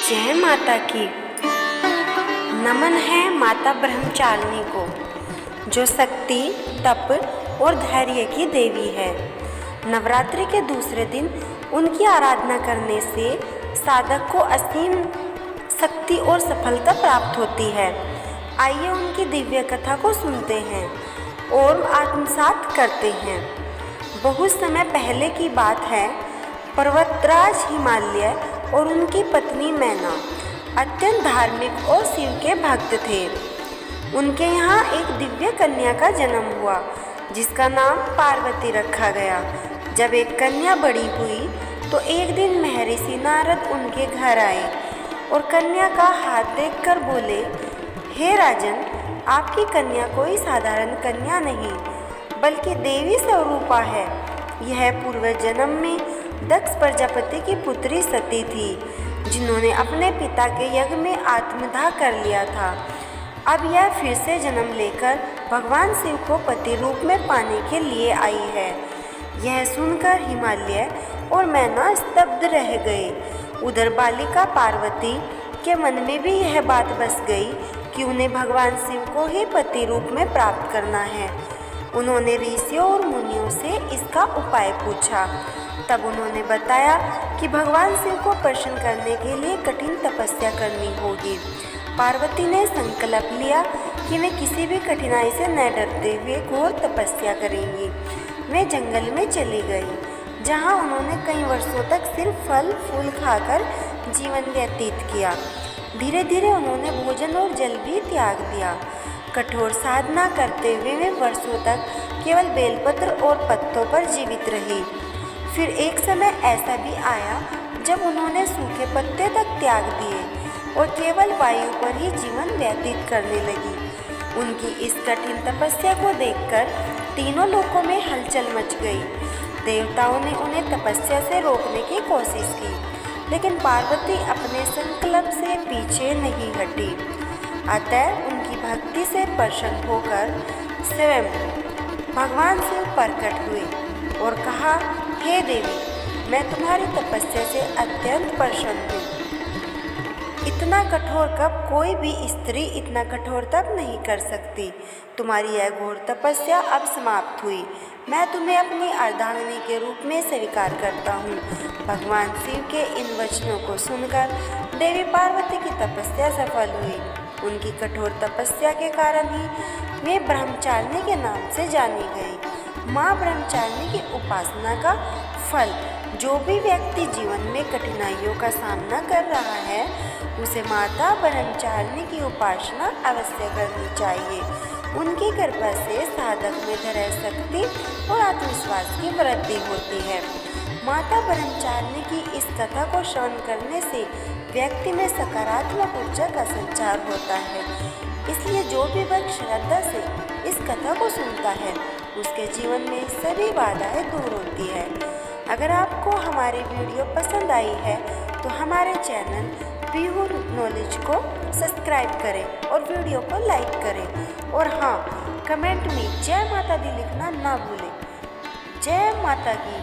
जय माता की। नमन है माता ब्रह्मचारिणी को, जो शक्ति, तप और धैर्य की देवी है। नवरात्रि के दूसरे दिन उनकी आराधना करने से साधक को असीम शक्ति और सफलता प्राप्त होती है। आइए उनकी दिव्य कथा को सुनते हैं और आत्मसात करते हैं। बहुत समय पहले की बात है। पर्वतराज हिमालय और उनकी पत्नी मैना अत्यंत धार्मिक और शिव के भक्त थे। उनके यहाँ एक दिव्य कन्या का जन्म हुआ, जिसका नाम पार्वती रखा गया। जब एक कन्या बड़ी हुई तो एक दिन महर्षि नारद उनके घर आए और कन्या का हाथ देखकर बोले, हे राजन, आपकी कन्या कोई साधारण कन्या नहीं, बल्कि देवी स्वरूपा है। यह पूर्व जन्म में दक्ष प्रजापति की पुत्री सती थी, जिन्होंने अपने पिता के यज्ञ में आत्मदाह कर लिया था। अब यह फिर से जन्म लेकर भगवान शिव को पति रूप में पाने के लिए आई है। यह सुनकर हिमालय और मैना स्तब्ध रह गए। उधर बालिका पार्वती के मन में भी यह बात बस गई कि उन्हें भगवान शिव को ही पति रूप में प्राप्त करना है। उन्होंने ऋषियों और मुनियों से इसका उपाय पूछा। तब उन्होंने बताया कि भगवान शिव को प्रसन्न करने के लिए कठिन तपस्या करनी होगी। पार्वती ने संकल्प लिया कि वे किसी भी कठिनाई से न डरते हुए घोर तपस्या करेंगी। वे जंगल में चली गई, जहां उन्होंने कई वर्षों तक सिर्फ फल फूल खाकर जीवन व्यतीत किया। धीरे धीरे उन्होंने भोजन और जल भी त्याग दिया। कठोर साधना करते हुए वे वर्षों तक केवल बेलपत्र और पत्तों पर जीवित रही। फिर एक समय ऐसा भी आया जब उन्होंने सूखे पत्ते तक त्याग दिए और केवल वायु पर ही जीवन व्यतीत करने लगी। उनकी इस कठिन तपस्या को देखकर तीनों लोकों में हलचल मच गई। देवताओं ने उन्हें तपस्या से रोकने की कोशिश की, लेकिन पार्वती अपने संकल्प से पीछे नहीं हटी। अतः उनकी भक्ति से प्रसन्न होकर स्वयं भगवान शिव प्रकट हुए और कहा, हे देवी, मैं तुम्हारी तपस्या से अत्यंत प्रसन्न हूँ। इतना कठोर कब कोई भी स्त्री इतना कठोर तप नहीं कर सकती। तुम्हारी यह घोर तपस्या अब समाप्त हुई। मैं तुम्हें अपनी अर्धांगिनी के रूप में स्वीकार करता हूँ। भगवान शिव के इन वचनों को सुनकर देवी पार्वती की तपस्या सफल हुई। उनकी कठोर तपस्या के कारण ही वे ब्रह्मचारिणी के नाम से जानी गई। माँ ब्रह्मचारिणी की उपासना का फल, जो भी व्यक्ति जीवन में कठिनाइयों का सामना कर रहा है, उसे माता ब्रह्मचारिणी की उपासना अवश्य करनी चाहिए। उनकी कृपा से साधक में धैर्य शक्ति और आत्मविश्वास की वृद्धि होती है। माता ब्रह्मचारिणी की इस कथा को श्रवण करने से व्यक्ति में सकारात्मक ऊर्जा का संचार होता है। इसलिए जो भी वर्ग श्रद्धा से इस कथा को सुनता है, उसके जीवन में सभी बाधाएं दूर होती है। अगर आपको हमारी वीडियो पसंद आई है तो हमारे चैनल पीहू नॉलेज को सब्सक्राइब करें और वीडियो को लाइक करें। और हाँ, कमेंट में जय माता दी लिखना ना भूलें। जय माता की।